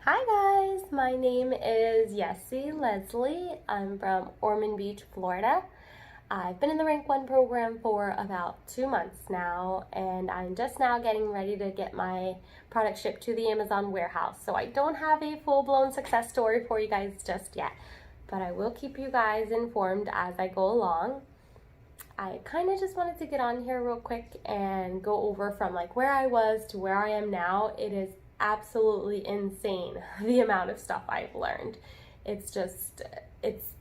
Hi guys, my name is Yesy Leslie. I'm from Ormond Beach, Florida. I've been in the RankOne program for about 2 months now, and I'm just now getting ready to get my product shipped to the Amazon warehouse. So I don't have a full-blown success story for you guys just yet, but I will keep you guys informed as I go along. I kind of just wanted to get on here real quick and go over from like where I was to where I am now. It is absolutely insane the amount of stuff I've learned. It's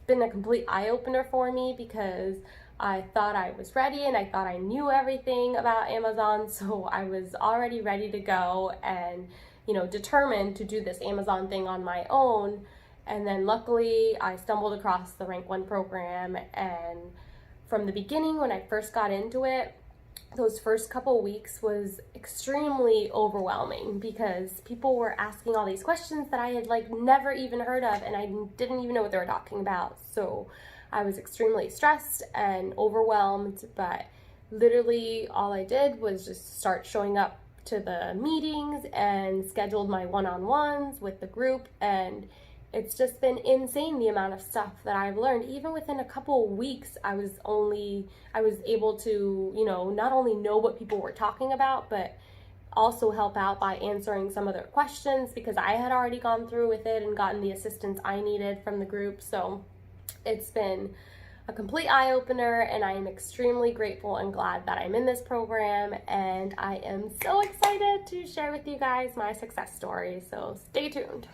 been a complete eye-opener for me because I thought I was ready and I thought I knew everything about Amazon, so I was already ready to go and determined to do this Amazon thing on my own. And then luckily I stumbled across the RankOne program, and from the beginning when I first got into it, those first couple weeks was extremely overwhelming because people were asking all these questions that I had never even heard of, and I didn't even know what they were talking about. So I was extremely stressed and overwhelmed, but literally all I did was just start showing up to the meetings and scheduled my one-on-ones with the group, and it's just been insane the amount of stuff that I've learned. Even within a couple weeks, I was able to, not only know what people were talking about, but also help out by answering some of their questions because I had already gone through with it and gotten the assistance I needed from the group. So it's been a complete eye-opener, and I am extremely grateful and glad that I'm in this program, and I am so excited to share with you guys my success story. So stay tuned.